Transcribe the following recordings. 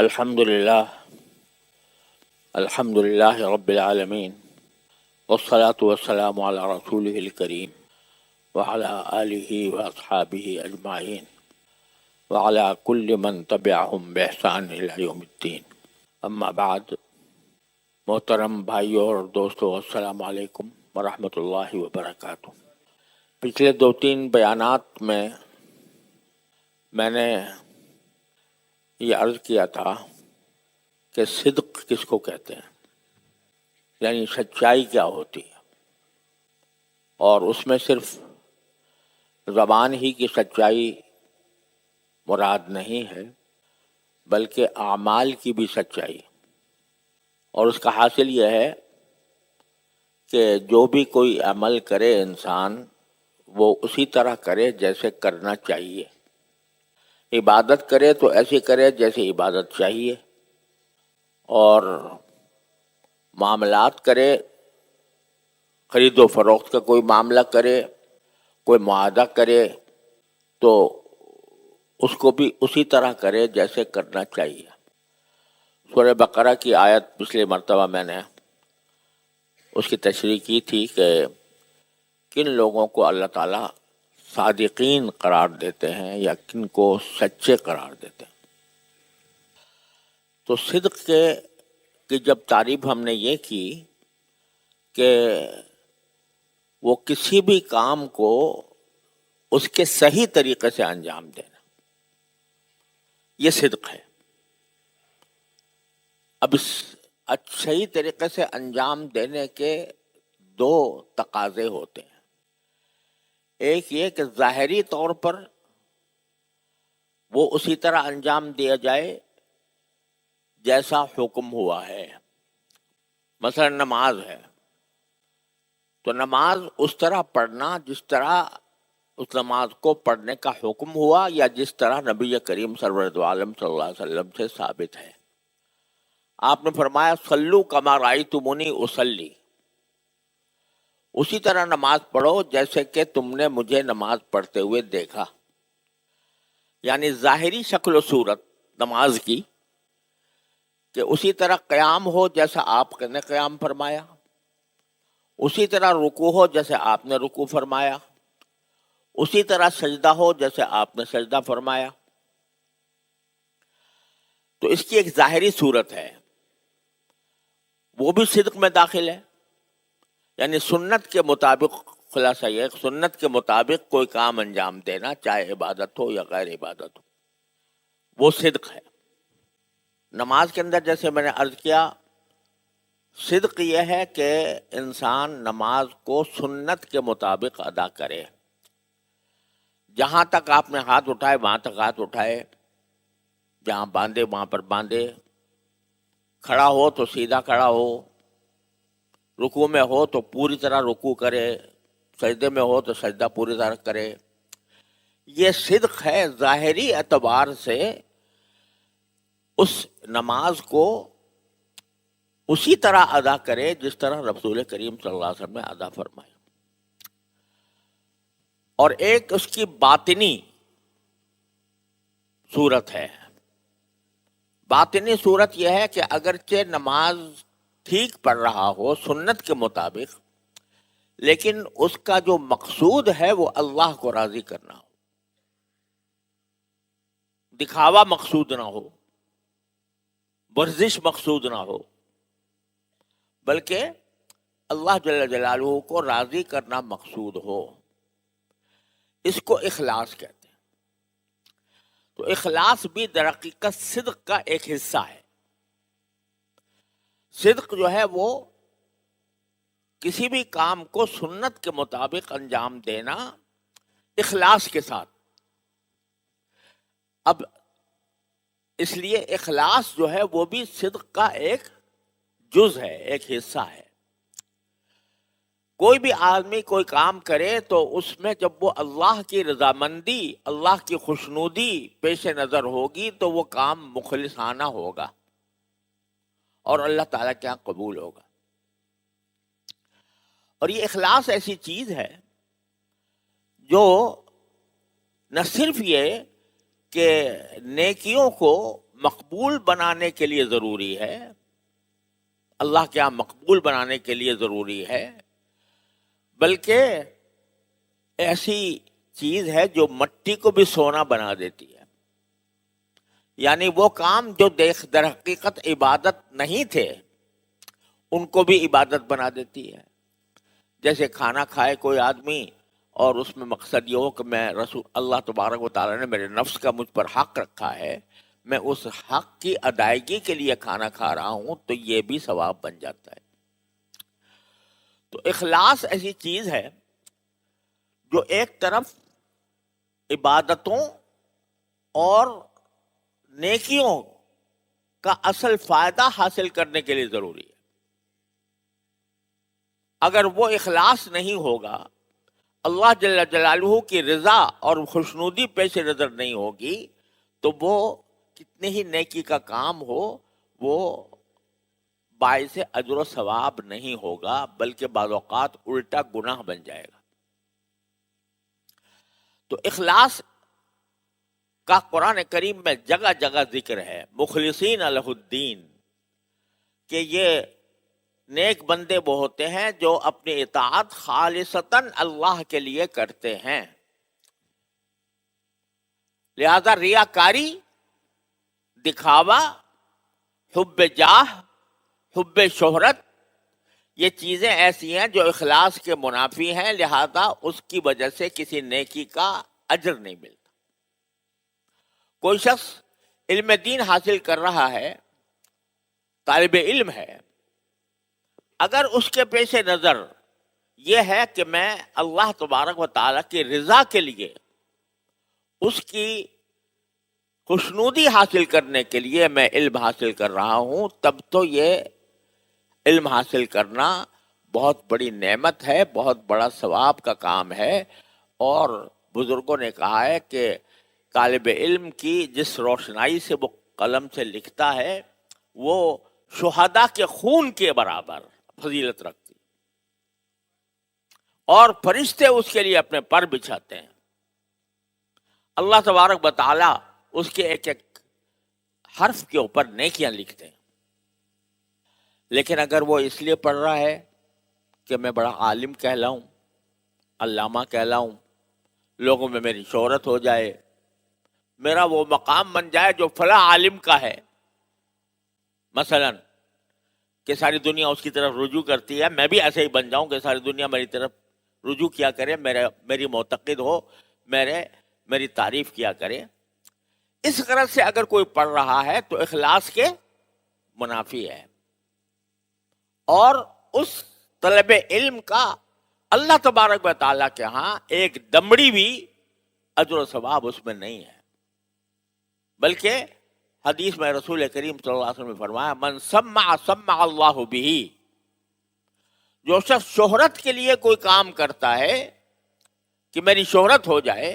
الحمد للہ رب العالمین والصلاة والسلام علی رسولہ الکریم وعلی آلہ واصحابہ اجمعین وعلی کل من تبعہم بإحسان الی یوم الدین. اما بعد، محترم بھائیوں اور دوستوں، السلام علیکم ورحمۃ اللہ وبرکاتہ. پچھلے 2-3 بیانات میں نے یہ عرض کیا تھا کہ صدق کس کو کہتے ہیں، یعنی سچائی کیا ہوتی ہے، اور اس میں صرف زبان ہی کی سچائی مراد نہیں ہے بلکہ اعمال کی بھی سچائی. اور اس کا حاصل یہ ہے کہ جو بھی کوئی عمل کرے انسان، وہ اسی طرح کرے جیسے کرنا چاہیے. عبادت کرے تو ایسے کرے جیسے عبادت چاہیے، اور معاملات کرے، خرید و فروخت کا کوئی معاملہ کرے، کوئی معاہدہ کرے، تو اس کو بھی اسی طرح کرے جیسے کرنا چاہیے. سورہ بقرہ کی آیت پچھلے مرتبہ میں نے اس کی تشریح کی تھی کہ کن لوگوں کو اللہ تعالیٰ صادقین قرار دیتے ہیں یا کن کو سچے قرار دیتے ہیں. تو صدق کی جب تعریف ہم نے یہ کی کہ وہ کسی بھی کام کو اس کے صحیح طریقے سے انجام دینا، یہ صدق ہے. اب اس صحیح طریقے سے انجام دینے کے 2 تقاضے ہوتے ہیں. ایک یہ کہ ظاہری طور پر وہ اسی طرح انجام دیا جائے جیسا حکم ہوا ہے. مثلا نماز ہے تو نماز اس طرح پڑھنا جس طرح اس نماز کو پڑھنے کا حکم ہوا یا جس طرح نبی کریم سرورد عالم صلی اللہ علیہ وسلم سے ثابت ہے. آپ نے فرمایا صلو کما رأیتمونی اصلی، اسی طرح نماز پڑھو جیسے کہ تم نے مجھے نماز پڑھتے ہوئے دیکھا. یعنی ظاہری شکل و صورت نماز کی کہ اسی طرح قیام ہو جیسا آپ نے قیام فرمایا، اسی طرح رکوع ہو جیسے آپ نے رکوع فرمایا، اسی طرح سجدہ ہو جیسے آپ نے سجدہ فرمایا. تو اس کی ایک ظاہری صورت ہے، وہ بھی صدق میں داخل ہے. یعنی سنت کے مطابق، خلاصہ یہ سنت کے مطابق کوئی کام انجام دینا، چاہے عبادت ہو یا غیر عبادت ہو، وہ صدق ہے. نماز کے اندر جیسے میں نے عرض کیا، صدق یہ ہے کہ انسان نماز کو سنت کے مطابق ادا کرے. جہاں تک آپ نے ہاتھ اٹھائے وہاں تک ہاتھ اٹھائے، جہاں باندھے وہاں پر باندھے، کھڑا ہو تو سیدھا کھڑا ہو، رکوع میں ہو تو پوری طرح رکوع کرے، سجدے میں ہو تو سجدہ پوری طرح کرے. یہ صدق ہے ظاہری اعتبار سے اس نماز کو اسی طرح ادا کرے جس طرح رسول کریم صلی اللہ علیہ وسلم نے ادا فرمایا. اور ایک اس کی باطنی صورت ہے. باطنی صورت یہ ہے کہ اگرچہ نماز ٹھیک پڑھ رہا ہو سنت کے مطابق، لیکن اس کا جو مقصود ہے وہ اللہ کو راضی کرنا ہو، دکھاوا مقصود نہ ہو، ورزش مقصود نہ ہو، بلکہ اللہ جل جلالہ کو راضی کرنا مقصود ہو. اس کو اخلاص کہتے ہیں. تو اخلاص بھی در حقیقت صدق کا ایک حصہ ہے. صدق جو ہے وہ کسی بھی کام کو سنت کے مطابق انجام دینا اخلاص کے ساتھ. اب اس لیے اخلاص جو ہے وہ بھی صدق کا ایک جز ہے، ایک حصہ ہے. کوئی بھی آدمی کوئی کام کرے تو اس میں جب وہ اللہ کی رضامندی، اللہ کی خوشنودی پیش نظر ہوگی تو وہ کام مخلصانہ ہوگا اور اللہ تعالیٰ کے یہاں قبول ہوگا. اور یہ اخلاص ایسی چیز ہے جو نہ صرف یہ کہ نیکیوں کو مقبول بنانے کے لیے ضروری ہے، اللہ کے ہاں مقبول بنانے کے لیے ضروری ہے، بلکہ ایسی چیز ہے جو مٹی کو بھی سونا بنا دیتی ہے۔ یعنی وہ کام جو در حقیقت عبادت نہیں تھے ان کو بھی عبادت بنا دیتی ہے۔ جیسے کھانا کھائے کوئی آدمی اور اس میں مقصد یہ ہو کہ میں رسول اللہ تبارک و تعالیٰ نے میرے نفس کا مجھ پر حق رکھا ہے، میں اس حق کی ادائیگی کے لیے کھانا کھا رہا ہوں، تو یہ بھی ثواب بن جاتا ہے۔ تو اخلاص ایسی چیز ہے جو ایک طرف عبادتوں اور نیکیوں کا اصل فائدہ حاصل کرنے کے لیے ضروری ہے۔ اگر وہ اخلاص نہیں ہوگا، اللہ جل جلالہ کی رضا اور خوشنودی پیش نظر نہیں ہوگی، تو وہ کتنے ہی نیکی کا کام ہو وہ باعث اجر و ثواب نہیں ہوگا، بلکہ بعض اوقات الٹا گناہ بن جائے گا۔ تو اخلاص کا قرآن کریم میں جگہ جگہ ذکر ہے، مخلصین لہ الدین، کہ یہ نیک بندے وہ ہوتے ہیں جو اپنی اطاعت خالصتاً اللہ کے لیے کرتے ہیں۔ لہذا ریاکاری، دکھاوا، حب جاہ، حب شہرت، یہ چیزیں ایسی ہیں جو اخلاص کے منافی ہیں، لہذا اس کی وجہ سے کسی نیکی کا اجر نہیں ملتا۔ کوئی شخص علم دین حاصل کر رہا ہے، طالب علم ہے، اگر اس کے پیش نظر یہ ہے کہ میں اللہ تبارک و تعالیٰ کی رضا کے لیے، اس کی خوشنودی حاصل کرنے کے لیے میں علم حاصل کر رہا ہوں، تب تو یہ علم حاصل کرنا بہت بڑی نعمت ہے، بہت بڑا ثواب کا کام ہے۔ اور بزرگوں نے کہا ہے کہ طالب علم کی جس روشنائی سے وہ قلم سے لکھتا ہے وہ شہداء کے خون کے برابر فضیلت رکھتی، اور فرشتے اس کے لیے اپنے پر بچھاتے ہیں۔ اللہ تبارک و تعالیٰ اس کے ایک ایک حرف کے اوپر نیکیاں لکھتے ہیں۔ لیکن اگر وہ اس لیے پڑھ رہا ہے کہ میں بڑا عالم کہلاؤں، علامہ کہلاؤں، لوگوں میں میری شہرت ہو جائے، میرا وہ مقام بن جائے جو فلاں عالم کا ہے، مثلا کہ ساری دنیا اس کی طرف رجوع کرتی ہے، میں بھی ایسے ہی بن جاؤں کہ ساری دنیا میری طرف رجوع کیا کرے، میری معتقد ہو، میری تعریف کیا کرے، اس غرض سے اگر کوئی پڑھ رہا ہے تو اخلاص کے منافی ہے، اور اس طلب علم کا اللہ تبارک و تعالیٰ کے ہاں ایک دمڑی بھی اجر و ثواب اس میں نہیں ہے۔ بلکہ حدیث میں رسول کریم صلی اللہ علیہ وسلم نے فرمایا، من سمع سمع اللہ بہ، جو شخص شہرت کے لیے کوئی کام کرتا ہے کہ میری شہرت ہو جائے،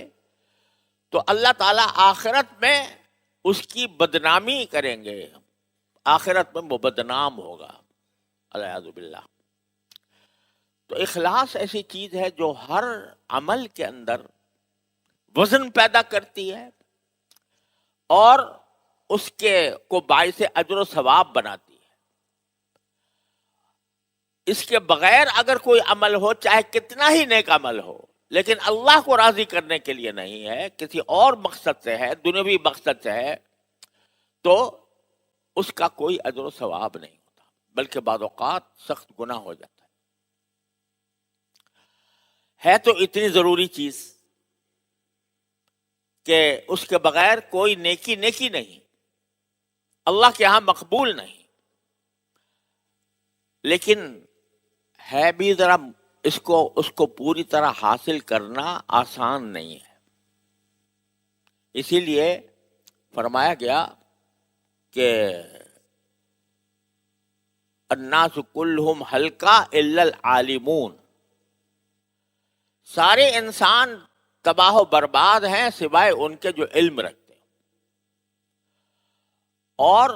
تو اللہ تعالیٰ آخرت میں اس کی بدنامی کریں گے، آخرت میں وہ بدنام ہوگا، العیاذ باللہ۔ تو اخلاص ایسی چیز ہے جو ہر عمل کے اندر وزن پیدا کرتی ہے اور اس کے کو باعث اجر و ثواب بناتی ہے۔ اس کے بغیر اگر کوئی عمل ہو، چاہے کتنا ہی نیک عمل ہو، لیکن اللہ کو راضی کرنے کے لیے نہیں ہے، کسی اور مقصد سے ہے، دنیاوی مقصد سے ہے، تو اس کا کوئی اجر و ثواب نہیں ہوتا، بلکہ بعض اوقات سخت گناہ ہو جاتا ہے تو اتنی ضروری چیز کہ اس کے بغیر کوئی نیکی نہیں، اللہ کے ہاں مقبول نہیں، لیکن ہے بھی ذرا اس کو پوری طرح حاصل کرنا آسان نہیں ہے۔ اسی لیے فرمایا گیا کہ الناس کلہم ہلکا الا العالمون، سارے انسان تباہ و برباد ہیں سوائے ان کے جو علم رکھتے ہیں، اور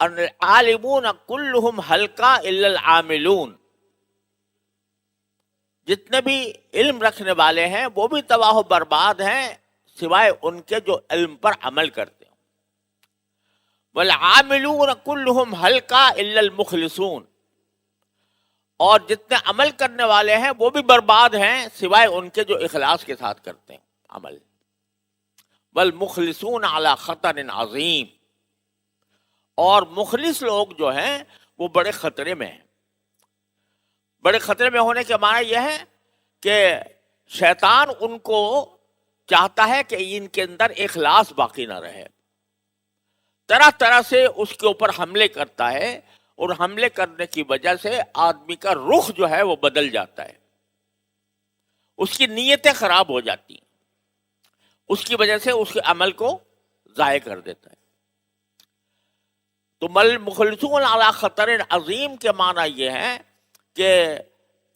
العالمون کلہم ہلکا الا العاملون، جتنے بھی علم رکھنے والے ہیں وہ بھی تباہ و برباد ہیں سوائے ان کے جو علم پر عمل کرتے ہیں۔ والعاملون كلهم ہلکا الا المخلصون، اور جتنے عمل کرنے والے ہیں وہ بھی برباد ہیں سوائے ان کے جو اخلاص کے ساتھ کرتے ہیں عمل. والمخلصون علی خطر عظیم، اور مخلص لوگ جو ہیں وہ بڑے خطرے میں ہیں. بڑے خطرے میں ہونے کے معنی یہ ہے کہ شیطان ان کو چاہتا ہے کہ ان کے اندر اخلاص باقی نہ رہے، طرح طرح سے اس کے اوپر حملے کرتا ہے، اور حملے کرنے کی وجہ سے آدمی کا رخ جو ہے وہ بدل جاتا ہے، اس کی نیتیں خراب ہو جاتی ہیں، اس کی وجہ سے اس کے عمل کو ضائع کر دیتا ہے. تو مل مخلصون علی خطر عظیم کے معنی یہ ہے کہ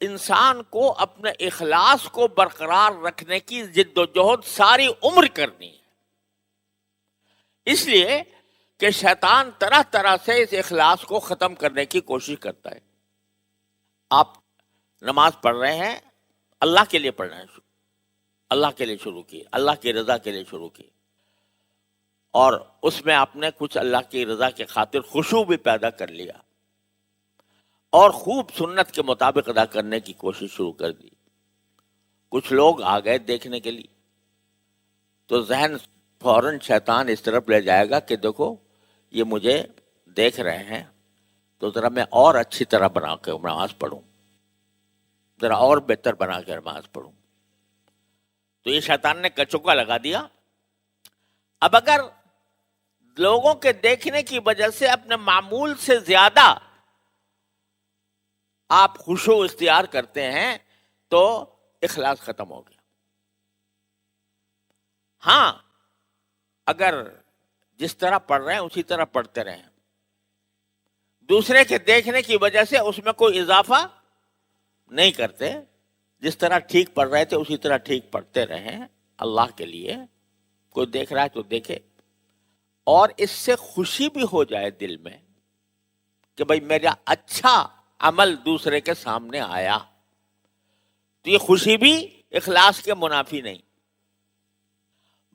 انسان کو اپنے اخلاص کو برقرار رکھنے کی جد و جہد ساری عمر کرنی ہے، اس لیے کہ شیطان طرح طرح سے اس اخلاص کو ختم کرنے کی کوشش کرتا ہے. آپ نماز پڑھ رہے ہیں، اللہ کے لیے پڑھ رہے ہیں، اللہ کے لیے شروع کی، اللہ کی رضا کے لیے شروع کی، اور اس میں آپ نے کچھ اللہ کی رضا کے خاطر خشوع بھی پیدا کر لیا، اور خوب سنت کے مطابق ادا کرنے کی کوشش شروع کر دی. کچھ لوگ آ گئے دیکھنے کے لیے، تو ذہن فوراً شیطان اس طرف لے جائے گا کہ دیکھو یہ مجھے دیکھ رہے ہیں، تو ذرا میں اور اچھی طرح بنا کے نماز پڑھوں، ذرا اور بہتر بنا کے نماز پڑھوں. تو یہ شیطان نے کچوکا لگا دیا. اب اگر لوگوں کے دیکھنے کی وجہ سے اپنے معمول سے زیادہ آپ خشوع اختیار کرتے ہیں تو اخلاص ختم ہو گیا. ہاں، اگر جس طرح پڑھ رہے ہیں اسی طرح پڑھتے رہیں، دوسرے کے دیکھنے کی وجہ سے اس میں کوئی اضافہ نہیں کرتے، جس طرح ٹھیک پڑھ رہے تھے اسی طرح ٹھیک پڑھتے رہیں اللہ کے لیے. کوئی دیکھ رہا ہے تو دیکھے، اور اس سے خوشی بھی ہو جائے دل میں کہ بھئی میرا اچھا عمل دوسرے کے سامنے آیا، تو یہ خوشی بھی اخلاص کے منافی نہیں،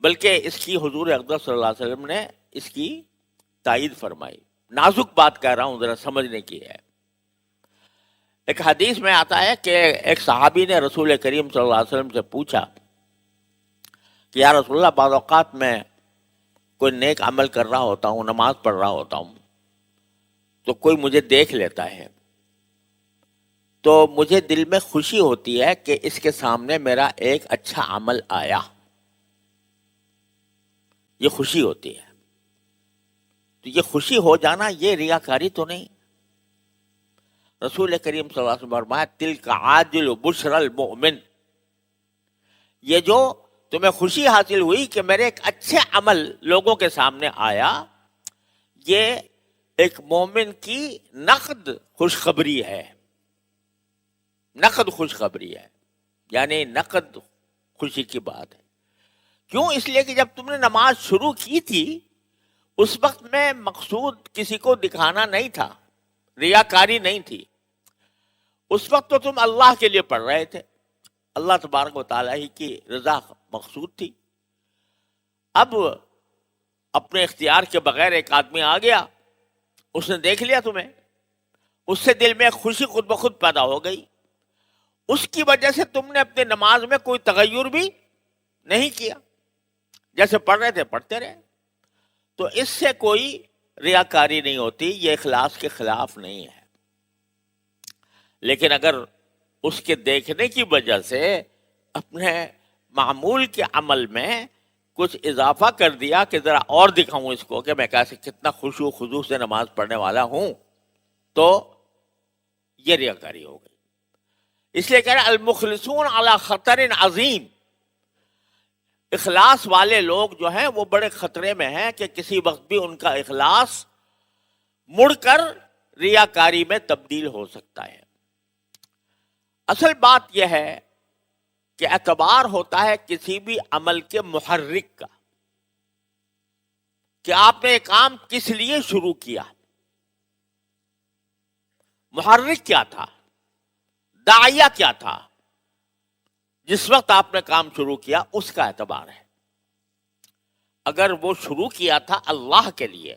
بلکہ اس کی حضور اقدس صلی اللہ علیہ وسلم نے اس کی تائید فرمائی. نازک بات کہہ رہا ہوں، ذرا سمجھنے کی ہے. ایک حدیث میں آتا ہے کہ ایک صحابی نے رسول کریم صلی اللہ علیہ وسلم سے پوچھا کہ یا رسول اللہ، بعض اوقات میں کوئی نیک عمل کر رہا ہوتا ہوں، نماز پڑھ رہا ہوتا ہوں، تو کوئی مجھے دیکھ لیتا ہے، تو مجھے دل میں خوشی ہوتی ہے کہ اس کے سامنے میرا ایک اچھا عمل آیا، یہ خوشی ہوتی ہے. تو یہ خوشی ہو جانا یہ ریاکاری تو نہیں. رسول کریم صلی اللہ علیہ وسلم فرمایا تلک عاجل بشر المؤمن، یہ جو تمہیں خوشی حاصل ہوئی کہ میرے ایک اچھے عمل لوگوں کے سامنے آیا، یہ ایک مومن کی نقد خوشخبری ہے. نقد خوشخبری ہے، یعنی نقد خوشی کی بات ہے. کیوں؟ اس لیے کہ جب تم نے نماز شروع کی تھی اس وقت میں مقصود کسی کو دکھانا نہیں تھا، ریاکاری نہیں تھی. اس وقت تو تم اللہ کے لیے پڑھ رہے تھے، اللہ تبارک و تعالیٰ ہی کی رضا مقصود تھی. اب اپنے اختیار کے بغیر ایک آدمی آ گیا، اس نے دیکھ لیا تمہیں، اس سے دل میں خوشی خود بخود پیدا ہو گئی، اس کی وجہ سے تم نے اپنے نماز میں کوئی تغیر بھی نہیں کیا، جیسے پڑھ رہے تھے پڑھتے رہے. تو اس سے کوئی ریاکاری نہیں ہوتی، یہ اخلاص کے خلاف نہیں ہے. لیکن اگر اس کے دیکھنے کی وجہ سے اپنے معمول کے عمل میں کچھ اضافہ کر دیا کہ ذرا اور دکھاؤں اس کو کہ میں کیسے کتنا خشوع و خضوع سے نماز پڑھنے والا ہوں، تو یہ ریاکاری ہو گئی. اس لیے کہہ رہے المخلصون علی خطر عظیم، اخلاص والے لوگ جو ہیں وہ بڑے خطرے میں ہیں کہ کسی وقت بھی ان کا اخلاص مڑ کر ریاکاری میں تبدیل ہو سکتا ہے. اصل بات یہ ہے کہ اعتبار ہوتا ہے کسی بھی عمل کے محرک کا، کہ آپ نے ایک کام کس لیے شروع کیا، محرک کیا تھا، داعیہ کیا تھا. جس وقت آپ نے کام شروع کیا اس کا اعتبار ہے. اگر وہ شروع کیا تھا اللہ کے لیے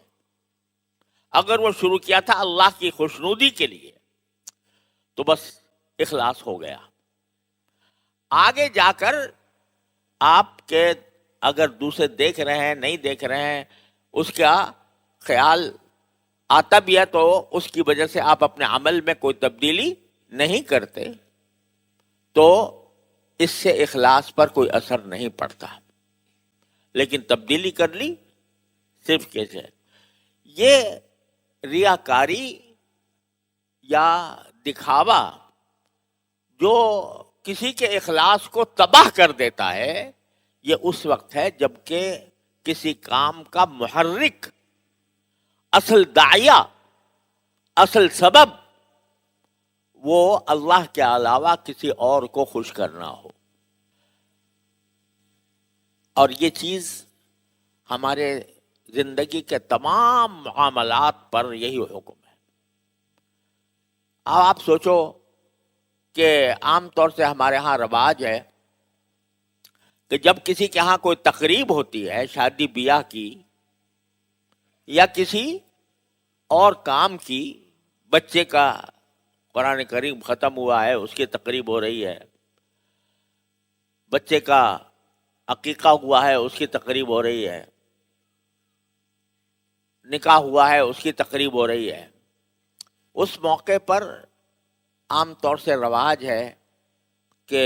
اگر وہ شروع کیا تھا اللہ کی خوشنودی کے لیے تو بس اخلاص ہو گیا. آگے جا کر آپ کے اگر دوسرے دیکھ رہے ہیں نہیں دیکھ رہے ہیں اس کا خیال آتا بھی ہے تو اس کی وجہ سے آپ اپنے عمل میں کوئی تبدیلی نہیں کرتے تو اس سے اخلاص پر کوئی اثر نہیں پڑتا. لیکن تبدیلی کر لی صرف کیسے یہ ریاکاری یا دکھاوا جو کسی کے اخلاص کو تباہ کر دیتا ہے یہ اس وقت ہے جب کہ کسی کام کا محرک اصل داعیہ اصل سبب وہ اللہ کے علاوہ کسی اور کو خوش کرنا ہو. اور یہ چیز ہمارے زندگی کے تمام معاملات پر یہی حکم ہے. اب آپ سوچو کہ عام طور سے ہمارے ہاں رواج ہے کہ جب کسی کے ہاں کوئی تقریب ہوتی ہے شادی بیاہ کی یا کسی اور کام کی, بچے کا قرآن کریم ختم ہوا ہے اس کی تقریب ہو رہی ہے, بچے کا عقیقہ ہوا ہے اس کی تقریب ہو رہی ہے, نکاح ہوا ہے اس کی تقریب ہو رہی ہے, اس موقع پر عام طور سے رواج ہے کہ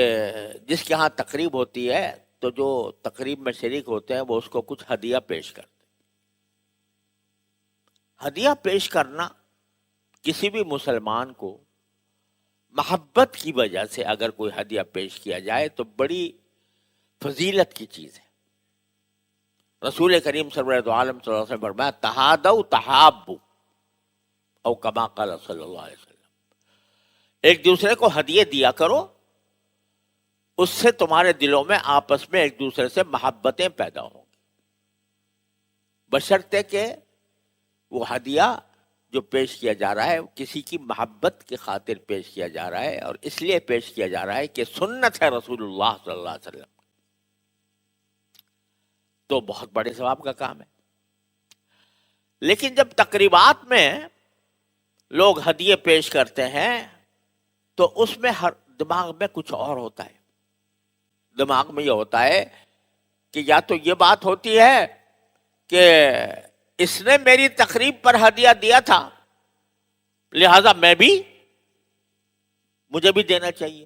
جس کے ہاں تقریب ہوتی ہے تو جو تقریب میں شریک ہوتے ہیں وہ اس کو کچھ ہدیہ پیش کرتے ہیں. ہدیہ پیش کرنا کسی بھی مسلمان کو محبت کی وجہ سے اگر کوئی ہدیہ پیش کیا جائے تو بڑی فضیلت کی چیز ہے. رسول کریم سرورت عالم صلی اللہ علیہ وسلم فرمایا تہادوا تحابوا او کما قال صلی اللہ علیہ وسلم, ایک دوسرے کو ہدیے دیا کرو, اس سے تمہارے دلوں میں آپس میں ایک دوسرے سے محبتیں پیدا ہوں گی, بشرطے کہ وہ ہدیہ جو پیش کیا جا رہا ہے کسی کی محبت کی خاطر پیش کیا جا رہا ہے اور اس لیے پیش کیا جا رہا ہے کہ سنت ہے رسول اللہ صلی اللہ علیہ وسلم, تو بہت بڑے ثواب کا کام ہے. لیکن جب تقریبات میں لوگ ہدیے پیش کرتے ہیں تو اس میں ہر دماغ میں کچھ اور ہوتا ہے. دماغ میں یہ ہوتا ہے کہ یا تو یہ بات ہوتی ہے کہ اس نے میری تقریب پر ہدیہ دیا تھا لہذا مجھے بھی دینا چاہیے,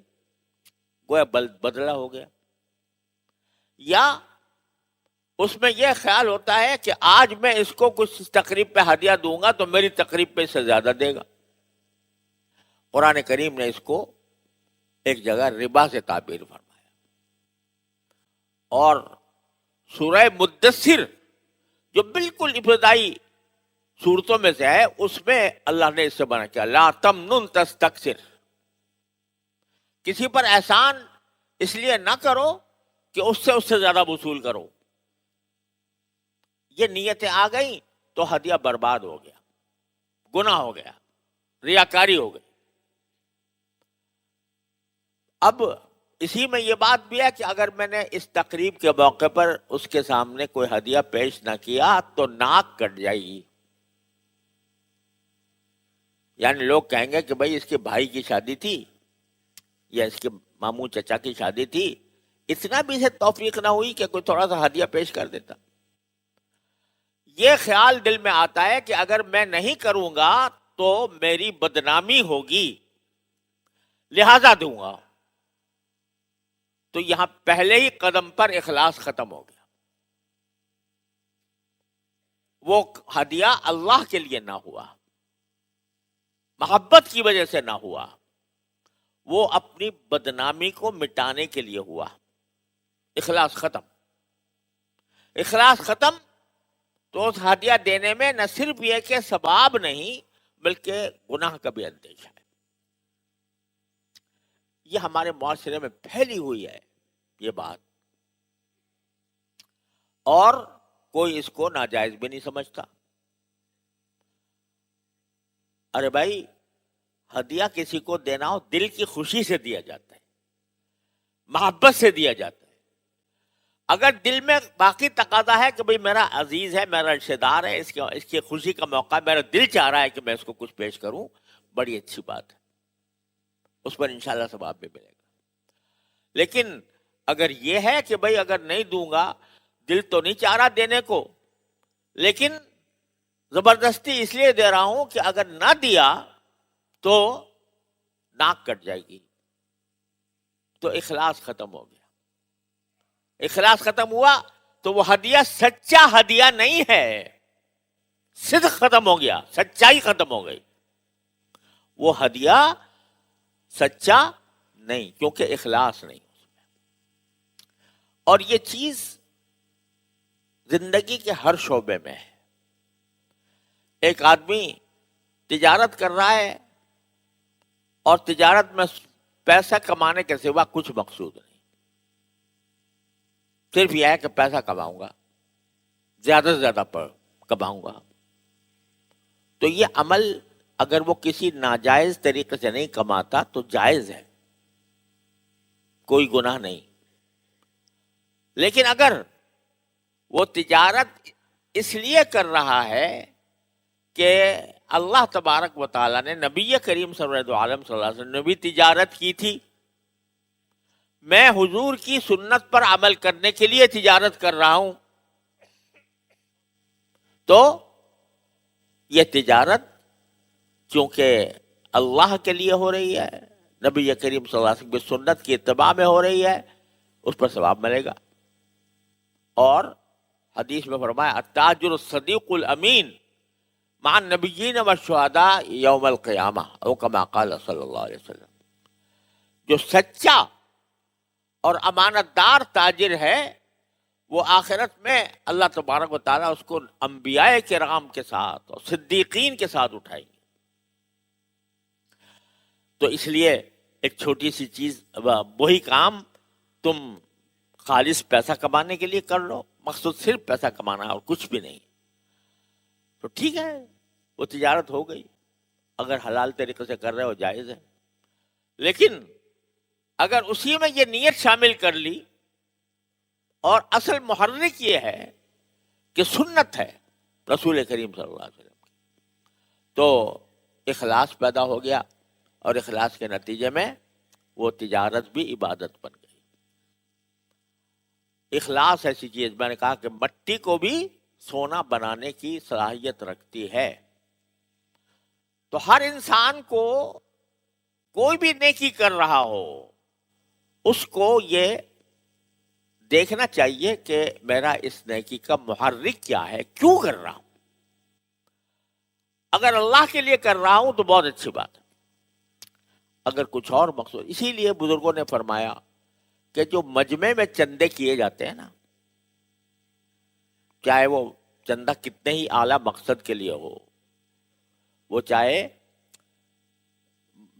گویا بدلہ ہو گیا. یا اس میں یہ خیال ہوتا ہے کہ آج میں اس کو کچھ تقریب پہ ہدیہ دوں گا تو میری تقریب پہ اس سے زیادہ دے گا. قرآن کریم نے اس کو ایک جگہ ربا سے تعبیر فرمایا, اور سورہ مدثر جو بالکل ابتدائی صورتوں میں سے ہے اس میں اللہ نے اس سے منع کیا لا تمنن تستکثر, کسی پر احسان اس لیے نہ کرو کہ اس سے زیادہ وصول کرو. یہ نیتیں آ گئیں تو ہدیہ برباد ہو گیا, گناہ ہو گیا, ریاکاری ہو گئی. اب اسی میں یہ بات بھی ہے کہ اگر میں نے اس تقریب کے موقع پر اس کے سامنے کوئی ہدیہ پیش نہ کیا تو ناک کٹ جائے گی. یعنی لوگ کہیں گے کہ بھائی اس کے بھائی کی شادی تھی یا اس کے ماموں چچا کی شادی تھی, اتنا بھی اسے توفیق نہ ہوئی کہ کوئی تھوڑا سا ہدیہ پیش کر دیتا. یہ خیال دل میں آتا ہے کہ اگر میں نہیں کروں گا تو میری بدنامی ہوگی لہذا دوں گا. تو یہاں پہلے ہی قدم پر اخلاص ختم ہو گیا. وہ ہدیہ اللہ کے لیے نہ ہوا, محبت کی وجہ سے نہ ہوا, وہ اپنی بدنامی کو مٹانے کے لیے ہوا. اخلاص ختم. اخلاص ختم تو اس ہدیہ دینے میں نہ صرف یہ کہ ثواب نہیں بلکہ گناہ کا بھی اندیشہ ہے. یہ ہمارے معاشرے میں پھیلی ہوئی ہے یہ بات, اور کوئی اس کو ناجائز بھی نہیں سمجھتا. ارے بھائی ہدیہ کسی کو دینا ہو دل کی خوشی سے دیا جاتا ہے, محبت سے دیا جاتا ہے. اگر دل میں باقی تقاضا ہے کہ بھئی میرا عزیز ہے، میرا رشتہ دار ہے، اس کی خوشی کا موقع ہے، میرا دل چاہ رہا ہے کہ میں اس کو کچھ پیش کروں، بڑی اچھی بات ہے، اس پر انشاءاللہ ثواب بھی ملے گا۔ لیکن اگر یہ ہے کہ بھئی اگر نہیں دوں گا، دل تو نہیں چاہ رہا دینے کو، لیکن زبردستی اس لیے دے رہا ہوں کہ اگر نہ دیا تو ناک کٹ جائے گی، تو اخلاص ختم ہو گیا۔ اخلاص ختم ہوا تو وہ ہدیہ سچا ہدیہ نہیں ہے، صدق ختم ہو گیا، سچائی ختم ہو گئی، وہ ہدیہ سچا نہیں، کیونکہ اخلاص نہیں اس میں۔ اور یہ چیز زندگی کے ہر شعبے میں ہے۔ ایک آدمی تجارت کر رہا ہے اور تجارت میں پیسہ کمانے کے سوا کچھ مقصود نہیں، صرف یہ ہے کہ پیسہ کماؤں گا، زیادہ سے زیادہ کماؤں گا، تو یہ عمل اگر وہ کسی ناجائز طریقے سے نہیں کماتا تو جائز ہے، کوئی گناہ نہیں۔ لیکن اگر وہ تجارت اس لیے کر رہا ہے کہ اللہ تبارک و تعالیٰ نے، نبی کریم صلی اللہ علیہ وسلم نے بھی تجارت کی تھی، میں حضور کی سنت پر عمل کرنے کے لیے تجارت کر رہا ہوں، تو یہ تجارت چونکہ اللہ کے لیے ہو رہی ہے، نبی کریم صلی اللہ علیہ وسلم کی سنت کی اتباع میں ہو رہی ہے، اس پر ثواب ملے گا۔ اور حدیث میں فرمایا التاجر الصدیق الامین مع النبیین والشہداء یوم القیامہ، او کما قال صلی اللہ علیہ وسلم، جو سچا اور امانت دار تاجر ہے وہ آخرت میں اللہ تبارک و تعالیٰ اس کو انبیاء کرام کے ساتھ اور صدیقین کے ساتھ اٹھائیں گے۔ تو اس لیے ایک چھوٹی سی چیز، وہی کام تم خالص پیسہ کمانے کے لیے کر لو، مقصود صرف پیسہ کمانا اور کچھ بھی نہیں، تو ٹھیک ہے، وہ تجارت ہو گئی، اگر حلال طریقے سے کر رہے ہو جائز ہے۔ لیکن اگر اسی میں یہ نیت شامل کر لی اور اصل محرک یہ ہے کہ سنت ہے رسول کریم صلی اللہ علیہ وسلم کی، تو اخلاص پیدا ہو گیا، اور اخلاص کے نتیجے میں وہ تجارت بھی عبادت بن گئی۔ اخلاص ایسی چیز، میں نے کہا کہ مٹی کو بھی سونا بنانے کی صلاحیت رکھتی ہے۔ تو ہر انسان کو کوئی بھی نیکی کر رہا ہو، اس کو یہ دیکھنا چاہیے کہ میرا اس نیکی کا محرک کیا ہے، کیوں کر رہا ہوں۔ اگر اللہ کے لیے کر رہا ہوں تو بہت اچھی بات ہے، اگر کچھ اور مقصود، اسی لیے بزرگوں نے فرمایا کہ جو مجمع میں چندے کیے جاتے ہیں نا، چاہے وہ چندہ کتنے ہی اعلیٰ مقصد کے لیے ہو، وہ چاہے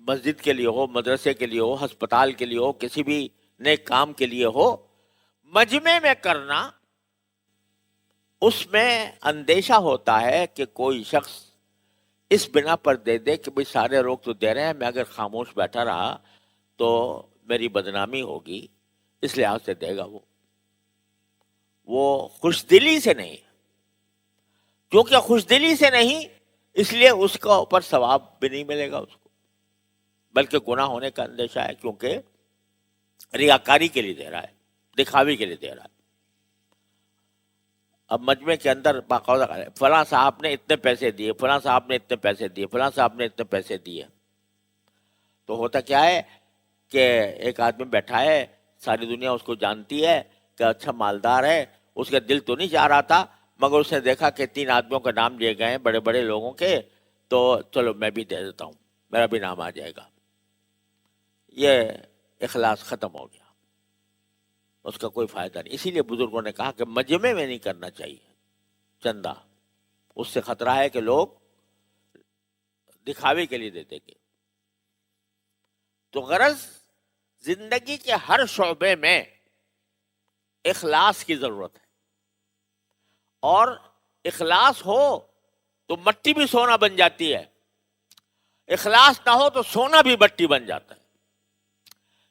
مسجد کے لیے ہو، مدرسے کے لیے ہو، ہسپتال کے لیے ہو، کسی بھی نیک کام کے لیے ہو، مجمع میں کرنا، اس میں اندیشہ ہوتا ہے کہ کوئی شخص اس بنا پر دے دے کہ بھئی سارے لوگ تو دے رہے ہیں، میں اگر خاموش بیٹھا رہا تو میری بدنامی ہوگی، اس لحاظ سے دے گا۔ وہ خوش دلی سے نہیں، کیونکہ خوش دلی سے نہیں، اس لیے اس کا اوپر ثواب بھی نہیں ملے گا اس کو، بلکہ گناہ ہونے کا اندیشہ ہے، کیونکہ ریاکاری کے لیے دے رہا ہے، دکھاوی کے لیے دے رہا ہے۔ اب مجمع کے اندر باقاعدہ فلاں صاحب نے اتنے پیسے دیے، فلاں صاحب نے اتنے پیسے دیے، فلاں صاحب نے اتنے پیسے دیے، تو ہوتا کیا ہے کہ ایک آدمی بیٹھا ہے، ساری دنیا اس کو جانتی ہے کہ اچھا مالدار ہے، اس کا دل تو نہیں چاہ رہا تھا، مگر اس نے دیکھا کہ 3 آدمیوں کا نام لیے گئے ہیں بڑے بڑے لوگوں کے، تو چلو میں بھی دے دیتا ہوں، میرا بھی نام آ جائے گا۔ یہ اخلاص ختم ہو گیا، اس کا کوئی فائدہ نہیں۔ اسی لیے بزرگوں نے کہا کہ مجمع میں نہیں کرنا چاہیے چندہ، اس سے خطرہ ہے کہ لوگ دکھاوے کے لیے دیتے گے۔ تو غرض زندگی کے ہر شعبے میں اخلاص کی ضرورت ہے، اور اخلاص ہو تو مٹی بھی سونا بن جاتی ہے، اخلاص نہ ہو تو سونا بھی مٹی بن جاتا ہے۔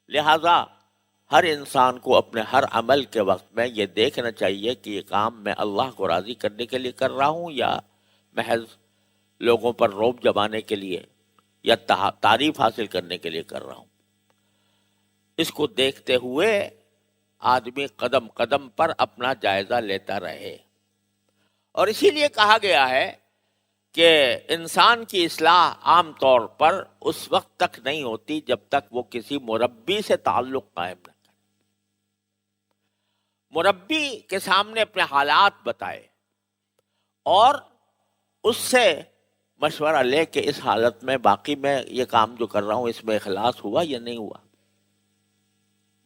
لہذا ہر انسان کو اپنے ہر عمل کے وقت میں یہ دیکھنا چاہیے کہ یہ کام میں اللہ کو راضی کرنے کے لیے کر رہا ہوں یا محض لوگوں پر رعب جمانے کے لیے یا تعریف حاصل کرنے کے لیے کر رہا ہوں. اس کو دیکھتے ہوئے آدمی قدم قدم پر اپنا جائزہ لیتا رہے. اور اسی لیے کہا گیا ہے کہ انسان کی اصلاح عام طور پر اس وقت تک نہیں ہوتی جب تک وہ کسی مربی سے تعلق قائم نہ کرے. مربی کے سامنے اپنے حالات بتائے اور اس سے مشورہ لے کے اس حالت میں باقی میں یہ کام جو کر رہا ہوں اس میں اخلاص ہوا یا نہیں ہوا،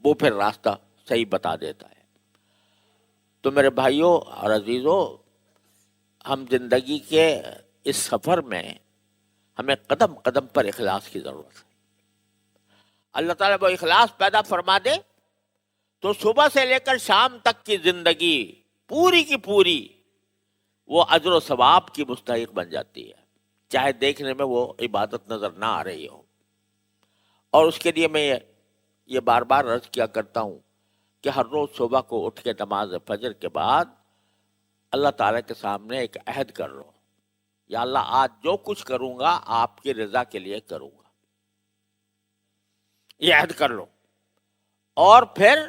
وہ پھر راستہ صحیح بتا دیتا ہے. تو میرے بھائیوں اور عزیزوں، ہم زندگی کے اس سفر میں ہمیں قدم قدم پر اخلاص کی ضرورت ہے. اللہ تعالیٰ وہ اخلاص پیدا فرما دے تو صبح سے لے کر شام تک کی زندگی پوری کی پوری وہ اجر و ثواب کی مستحق بن جاتی ہے، چاہے دیکھنے میں وہ عبادت نظر نہ آ رہی ہو. اور اس کے لیے میں یہ بار بار عرض کیا کرتا ہوں کہ ہر روز صبح کو اٹھ کے نماز فجر کے بعد اللہ تعالیٰ کے سامنے ایک عہد کر لو، یا اللہ آج جو کچھ کروں گا آپ کی رضا کے لیے کروں گا، یہ عہد کر لو. اور پھر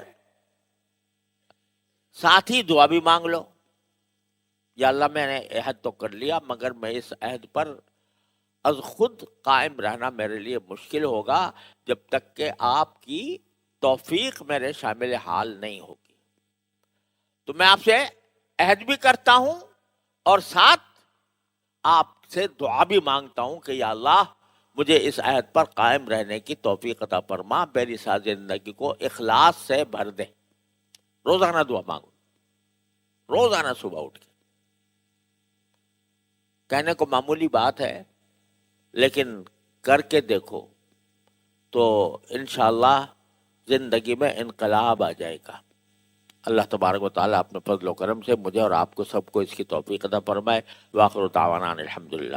ساتھ ہی دعا بھی مانگ لو، یا اللہ میں نے عہد تو کر لیا مگر میں اس عہد پر از خود قائم رہنا میرے لیے مشکل ہوگا جب تک کہ آپ کی توفیق میرے شامل حال نہیں ہوگی. تو میں آپ سے عہد بھی کرتا ہوں اور ساتھ آپ سے دعا بھی مانگتا ہوں کہ یا اللہ مجھے اس عہد پر قائم رہنے کی توفیق عطا فرما، میری ساری زندگی کو اخلاص سے بھر دے. روزانہ دعا مانگو، روزانہ صبح اٹھ کے. کہنے کو معمولی بات ہے لیکن کر کے دیکھو تو انشاءاللہ زندگی میں انقلاب آ جائے گا. اللہ تبارک و تعالیٰ اپنے فضل و کرم سے مجھے اور آپ کو سب کو اس کی توفیق عطا فرمائے. وآخر دعوانا الحمدللہ.